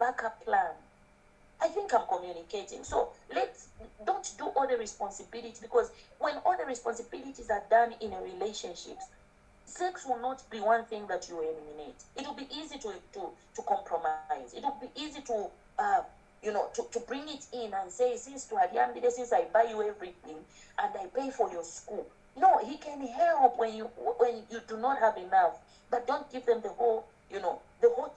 backup plan. I think I'm communicating. So don't do all the responsibility, because when all the responsibilities are done in a relationship, sex will not be one thing that you eliminate. It will be easy to compromise. It will be easy to to bring it in and say, since I buy you everything and I pay for your school. No, he can help when you do not have enough, but don't give them the whole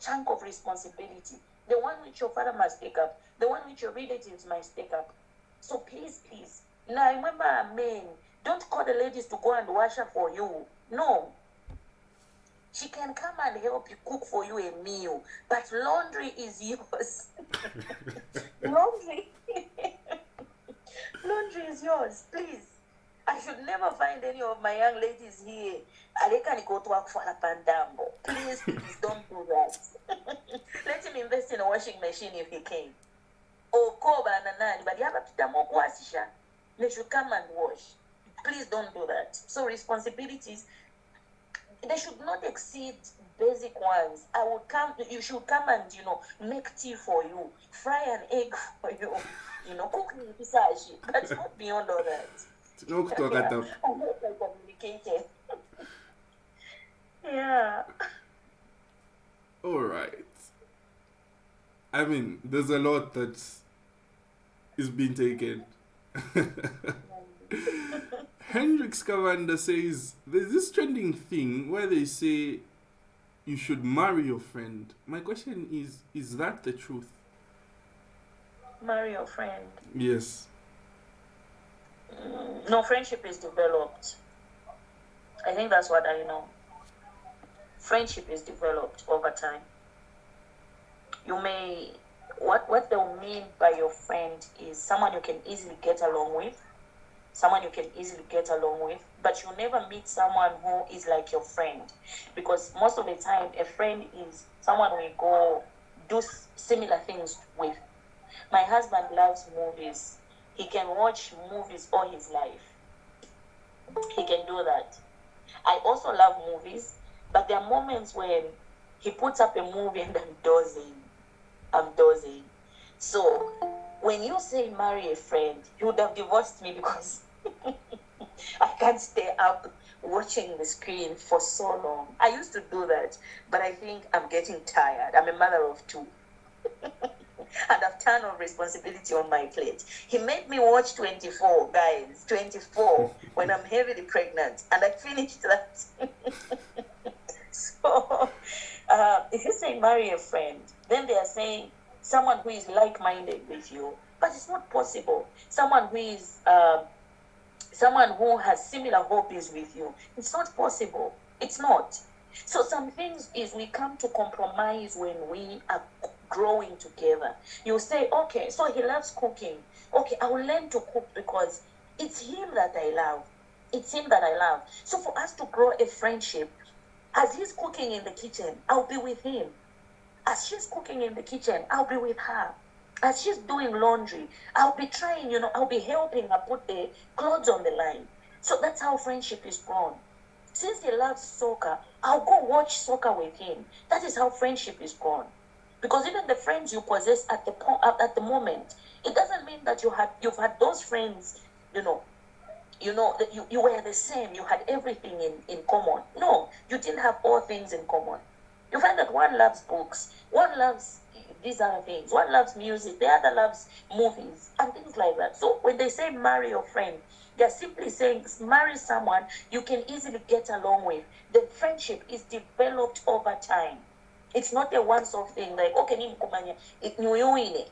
chunk of responsibility. The one which your father must take up, the one which your relatives must take up. So please, please. Now I remember, men, don't call the ladies to go and wash up for you. No. She can come and help you cook for you a meal, but laundry is yours. laundry laundry is yours, please. I should never find any of my young ladies here. Aleka go to work for a pandambo. Please, please don't do that. Let him invest in a washing machine if he can. Or call banana, but you have a they should come and wash. Please don't do that. So responsibilities, they should not exceed basic ones. You should come and, make tea for you, fry an egg for you, cook me pisaji. But not beyond all that. I hope I communicated. Yeah. All right. I mean, there's a lot that is being taken. Hendrix Cavanda says there's this trending thing where they say you should marry your friend. My question is that the truth? Marry your friend? Yes. No, friendship is developed. I think that's what I know. Friendship is developed over time. You may, what they'll mean by your friend is someone you can easily get along with, but you'll never meet someone who is like your friend, because most of the time a friend is someone we go do similar things with. My husband loves movies. He can watch movies all his life. He can do that. I also love movies, but there are moments when he puts up a movie and I'm dozing. So when you say marry a friend, he would have divorced me, because I can't stay up watching the screen for so long. I used to do that, but I think I'm getting tired. I'm a mother of two. And I've turned on responsibility on my plate. He made me watch 24, guys. 24 when I'm heavily pregnant, and I finished that. So if you say marry a friend, then they are saying someone who is like-minded with you, but it's not possible. Someone who is someone who has similar hobbies with you, it's not possible. It's not. So some things is we come to compromise when we are growing together. You say, okay, so he loves cooking. Okay, I will learn to cook because it's him that I love. It's him that I love. So for us to grow a friendship, as he's cooking in the kitchen, I'll be with him. As she's cooking in the kitchen, I'll be with her. As she's doing laundry, I'll be trying, I'll be helping her put the clothes on the line. So that's how friendship is grown. Since he loves soccer, I'll go watch soccer with him. That is how friendship is grown. Because even the friends you possess at the moment, it doesn't mean that you've had those friends, that you were the same, you had everything in common. No, you didn't have all things in common. You find that one loves books, one loves these other things, one loves music, the other loves movies, and things like that. So when they say marry your friend, they're simply saying marry someone you can easily get along with. The friendship is developed over time. It's not a once-off thing, like, okay,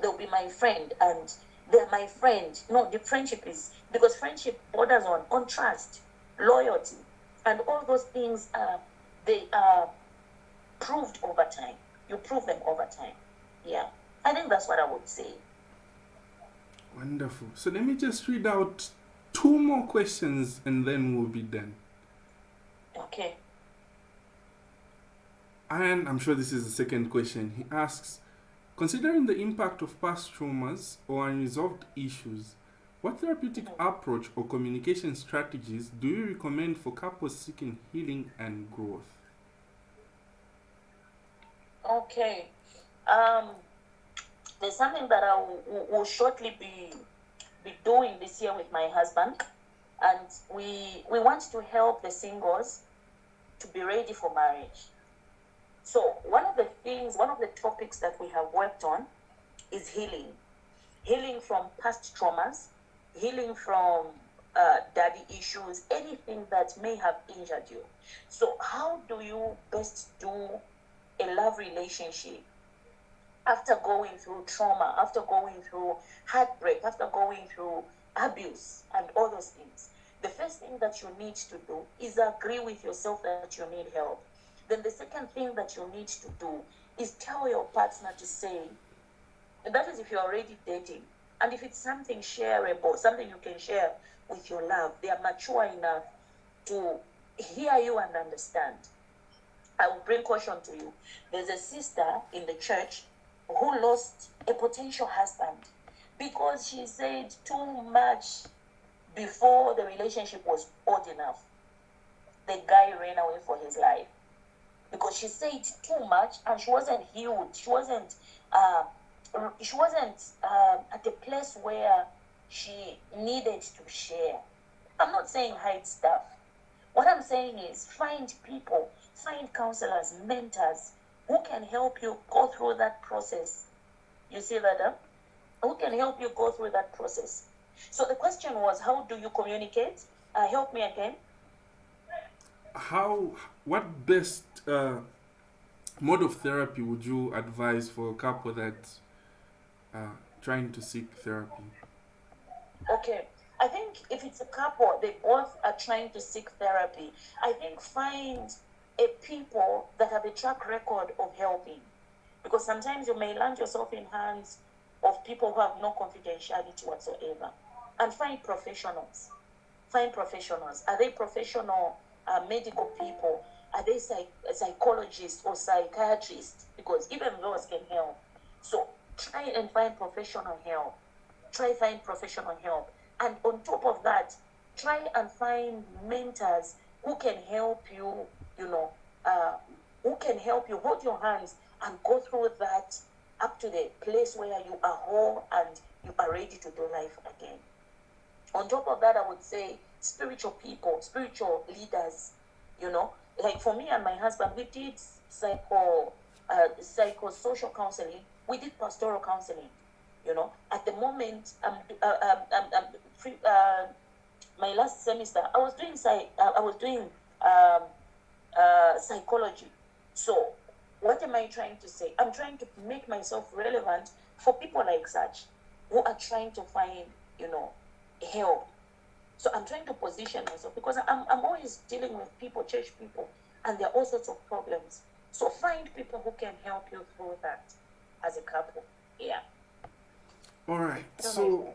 they'll be my friend, and they're my friend. No, the friendship is, because friendship borders on trust, loyalty, and all those things, they are proved over time. You prove them over time. Yeah, I think that's what I would say. Wonderful. So let me just read out 2 more questions and then we'll be done. Okay. And I'm sure this is the second question. He asks, considering the impact of past traumas or unresolved issues, what therapeutic approach or communication strategies do you recommend for couples seeking healing and growth? Okay. There's something that I will shortly be doing this year with my husband, and we want to help the singles to be ready for marriage. So one of the topics that we have worked on is healing from past traumas, healing from daddy issues, anything that may have injured you. So how do you best do a love relationship after going through trauma, after going through heartbreak, after going through abuse and all those things? The first thing that you need to do is agree with yourself that you need help. Then the second thing that you need to do is tell your partner to say, and that is if you're already dating. And if it's something shareable, something you can share with your love, they are mature enough to hear you and understand. I will bring caution to you. There's a sister in the church who lost a potential husband because she said too much before the relationship was old enough. The guy ran away for his life because she said too much and she wasn't healed. She wasn't at a place where she needed to share. I'm not saying hide stuff. What I'm saying is find people, find counselors, mentors who can help you go through that process. You see that? Huh? Who can help you go through that process? So the question was, how do you communicate? Help me again. What best mode of therapy would you advise for a couple that trying to seek therapy? Okay. I think if it's a couple, they both are trying to seek therapy, I think find a people that have a track record of helping. Because sometimes you may land yourself in hands of people who have no confidentiality whatsoever. And find professionals. Find professionals. Are they professional medical people? Are they psychologists or psychiatrists? Because even those can help. So try and find professional help. Find professional help. And on top of that, try and find mentors who can help you, who can help you hold your hands and go through that up to the place where you are whole and you are ready to do life again. On top of that, I would say spiritual people, spiritual leaders, like for me and my husband, we did psychosocial counseling, we did pastoral counseling. At the moment, my last semester, I was doing psychology. So, what am I trying to say? I'm trying to make myself relevant for people like such who are trying to find, help. So I'm trying to position myself because I'm always dealing with people, church people, and there are all sorts of problems. So find people who can help you through that as a couple. Yeah. All right. So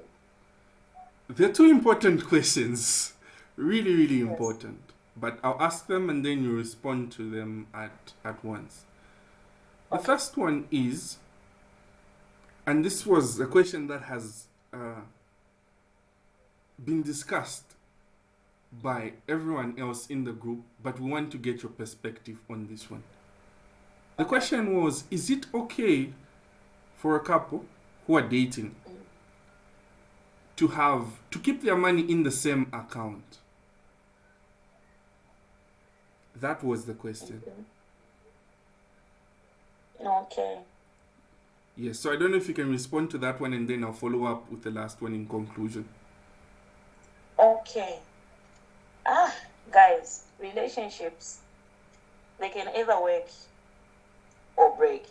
there are two important questions, really, really important. But I'll ask them and then you respond to them at once. The first one is, and this was a question that has been discussed by everyone else in the group, but we want to get your perspective on this one. The question was, is it okay for a couple who are dating to keep their money in the same account? That was the question. Okay. Yes, so I don't know if you can respond to that one and then I'll follow up with the last one in conclusion. Okay. Guys, relationships, they can either work or break,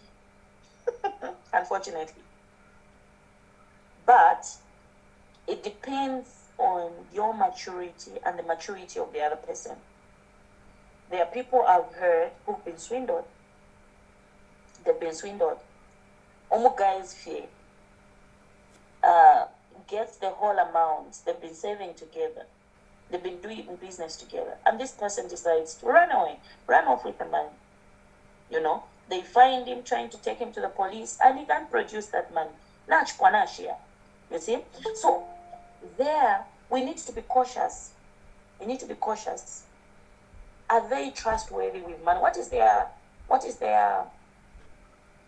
unfortunately. But it depends on your maturity and the maturity of the other person. There are people I've heard who've been swindled. They've been swindled. Almost guys fear. Gets the whole amount they've been saving together. They've been doing business together. And this person decides to run off with the money. They find him trying to take him to the police and he can't produce that money. You see? So there we need to be cautious. Are they trustworthy with money? What is their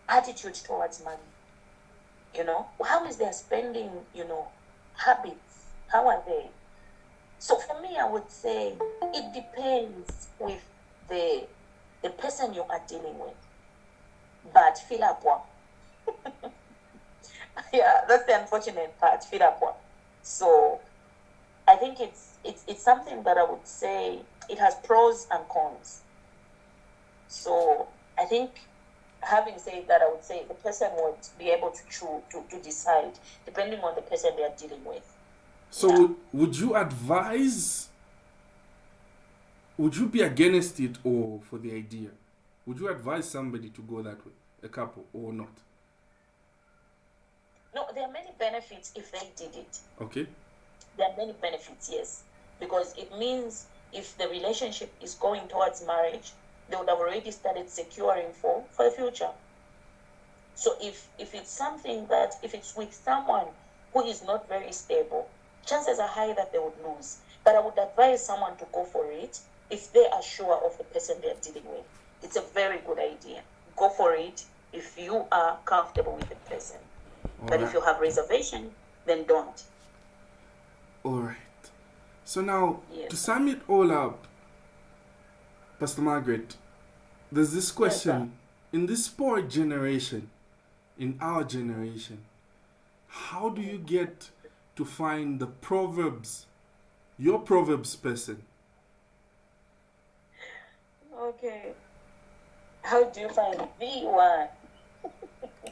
attitude towards money? How is their spending, habits? How are they? So for me, I would say it depends with the person you are dealing with. But fill up one. Yeah, that's the unfortunate part. Fill up one. So I think it's something that I would say it has pros and cons. So I think, having said that, I would say the person would be able to choose to decide depending on the person they are dealing with. So Yeah. would you advise? Would you be against it or for the idea? Would you advise somebody to go that way, a couple, or not? No, there are many benefits if they did it. Okay. There are many benefits, yes, because it means if the relationship is going towards marriage, they would have already started securing for the future. So if it's something that, if it's with someone who is not very stable, chances are high that they would lose. But I would advise someone to go for it if they are sure of the person they're dealing with. It's a very good idea. Go for it if you are comfortable with the person. But if you have reservation, then don't. All right. So now, Yes. to sum it all up, Pastor Margret, there's this question. In this poor generation, in our generation, how do you get to find the Proverbs, your Proverbs person? Okay. How do you find the one?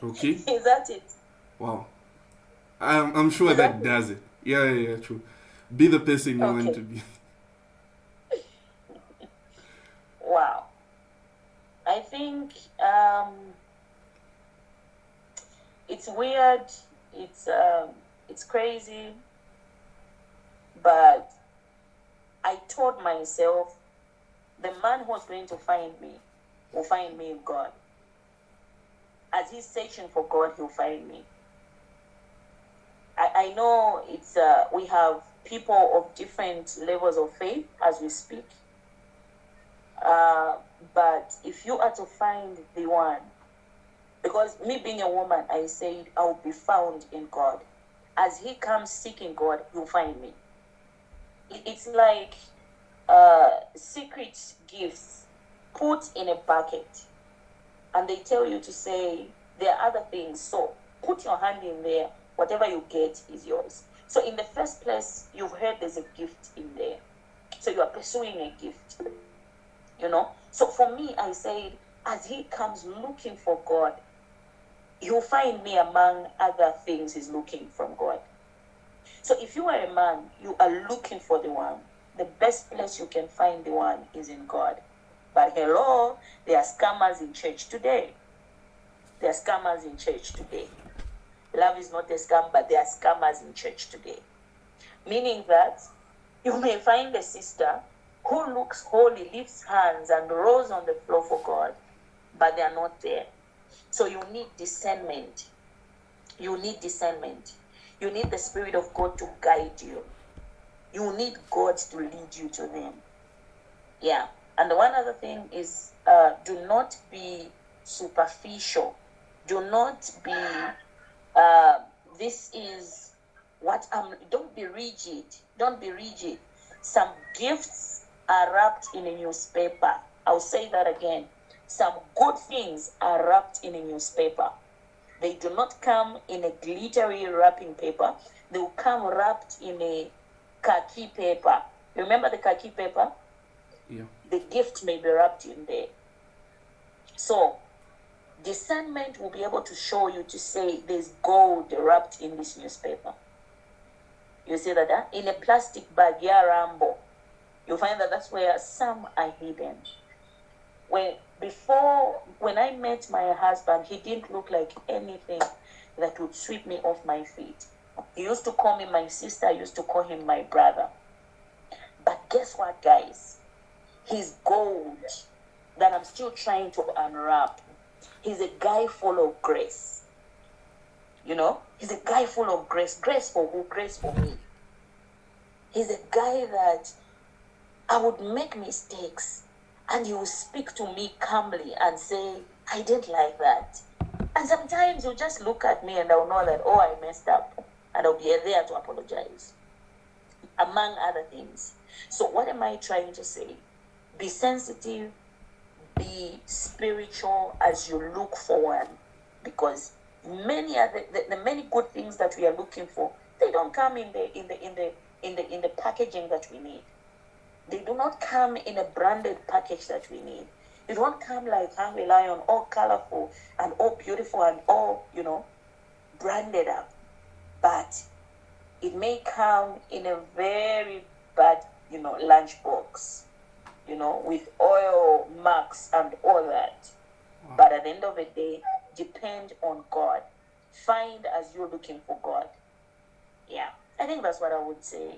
Okay. Is that it? Wow. I'm sure that does it. Yeah, true. Be the person you want to be. Wow. I think it's weird, it's crazy, but I told myself the man who's going to find me will find me in God. As he's searching for God, he'll find me. I know it's we have people of different levels of faith as we speak. But if you are to find the one, because me being a woman, I said I will be found in God. As he comes seeking God, he'll find me. It's like secret gifts put in a bucket, and they tell you to say there are other things. So put your hand in there. Whatever you get is yours. So in the first place, you've heard there's a gift in there. So you are pursuing a gift. So for me, I said, as he comes looking for God, he'll find me among other things he's looking from God. So if you are a man, you are looking for the one, the best place you can find the one is in God. But hello, there are scammers in church today. There are scammers in church today. Love is not a scam, but there are scammers in church today. Meaning that you may find a sister who looks holy, lifts hands and rolls on the floor for God, but they are not there. So you need discernment. You need discernment. You need the Spirit of God to guide you. You need God to lead you to them. Yeah. And the one other thing is, do not be superficial. Do not be, this is what don't be rigid. Don't be rigid. Some gifts are wrapped in a newspaper. I'll say that again. Some good things are wrapped in a newspaper. They do not come in a glittery wrapping paper. They will come wrapped in a khaki paper. Remember the khaki paper? Yeah. The gift may be wrapped in there. So discernment will be able to show you to say there's gold wrapped in this newspaper. You see that? In a plastic bag, yeah, Rambo. You'll find that that's where some are hidden. When I met my husband, he didn't look like anything that would sweep me off my feet. He used to call me my sister. I used to call him my brother. But guess what, guys? He's gold that I'm still trying to unwrap. He's a guy full of grace. He's a guy full of grace. Grace for who? Grace for me. He's a guy that I would make mistakes and he will speak to me calmly and say, I didn't like that. And sometimes you just look at me and I'll know that, oh, I messed up. And I'll be there to apologize, among other things. So, what am I trying to say? Be sensitive, be spiritual as you look for one, because many other the many good things that we are looking for, they don't come in the packaging that we need. They do not come in a branded package that we need. They don't come like Hungry Lion, all colorful and all beautiful and all, branded up. But it may come in a very bad, lunchbox, with oil marks and all that. Wow. But at the end of the day, depend on God. Find as you're looking for God. Yeah, I think that's what I would say.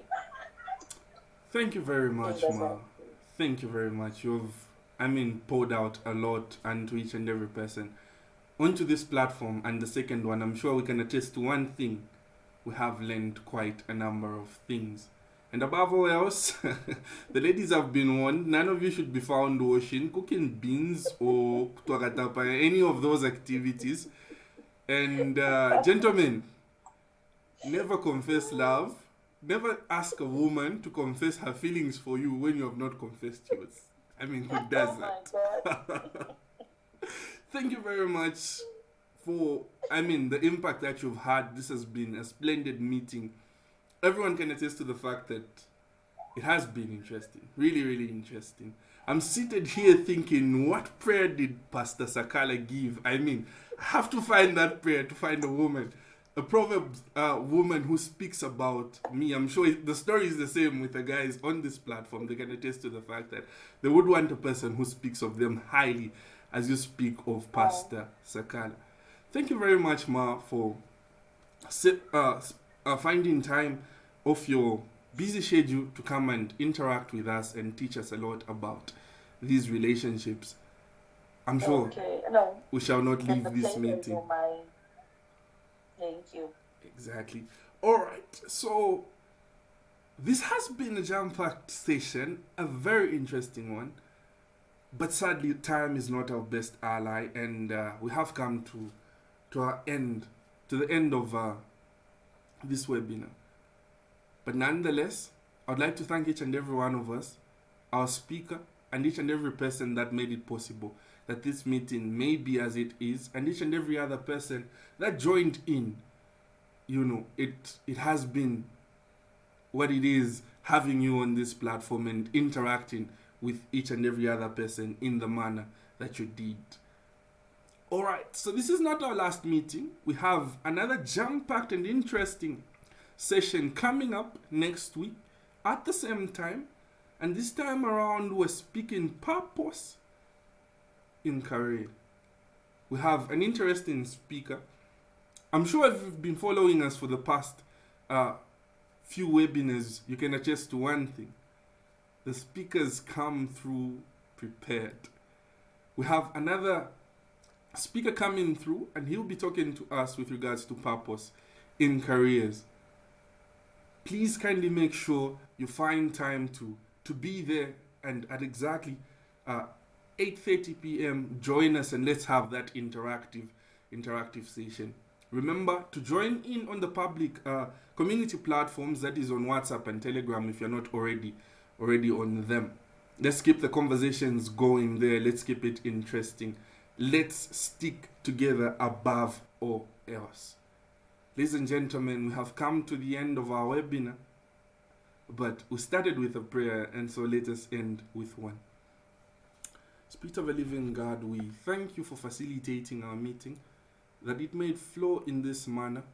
Thank you very I think much, that's Ma. what Thank you very much. Poured out a lot and to each and every person onto this platform. And the second one, I'm sure we can attest to one thing. We have learned quite a number of things. And above all else, the ladies have been warned. None of you should be found washing, cooking beans, or any of those activities. And gentlemen, never confess love. Never ask a woman to confess her feelings for you when you have not confessed yours. I mean, who does oh my that? God. Thank you very much for, the impact that you've had. This has been a splendid meeting. Everyone can attest to the fact that it has been interesting. Really, really interesting. I'm seated here thinking, what prayer did Pastor Sakala give? I have to find that prayer to find a woman. A Proverbs woman who speaks about me. I'm sure the story is the same with the guys on this platform. They can attest to the fact that they would want a person who speaks of them highly as you speak of Pastor Sakala. Thank you very much, Ma, for finding time off your busy schedule to come and interact with us and teach us a lot about these relationships. I'm sure we shall not leave this meeting. Thank you. Exactly. All right. So this has been a jam-packed session, a very interesting one. But sadly, time is not our best ally, and we have come to the end of this webinar. But nonetheless, I'd like to thank each and every one of us, our speaker, and each and every person that made it possible that this meeting may be as it is, and each and every other person that joined in. It has been what it is having you on this platform and interacting with each and every other person in the manner that you did. All right, so this is not our last meeting. We have another jam-packed and interesting session coming up next week at the same time. And this time around, we're speaking purpose in career. We have an interesting speaker. I'm sure if you've been following us for the past few webinars, you can attest to one thing. The speakers come through prepared. We have another speaker coming through, and he'll be talking to us with regards to purpose in careers. Please kindly make sure you find time to be there, and at exactly 8:30 p.m. join us and let's have that interactive session. Remember to join in on the public community platforms, that is on WhatsApp and Telegram if you're not already on them. Let's keep the conversations going there. Let's keep it interesting. Let's stick together above all else. Ladies and gentlemen, we have come to the end of our webinar, but we started with a prayer, and so let us end with one. Spirit of a living God, we thank you for facilitating our meeting, that it may flow in this manner.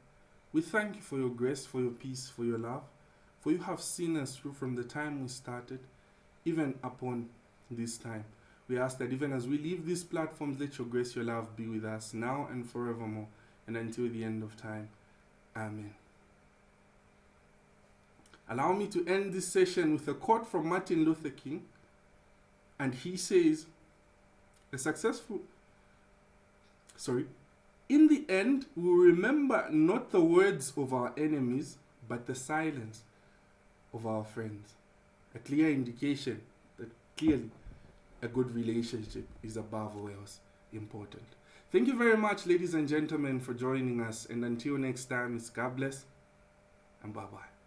We thank you for your grace, for your peace, for your love, for you have seen us through from the time we started, even upon this time. We ask that even as we leave these platforms, let your grace, your love be with us now and forevermore, and until the end of time. Amen. Allow me to end this session with a quote from Martin Luther King, and he says, in the end, we will remember not the words of our enemies, but the silence of our friends. A clear indication that clearly a good relationship is above all else important. Thank you very much, ladies and gentlemen, for joining us. And until next time, it's God bless and bye bye.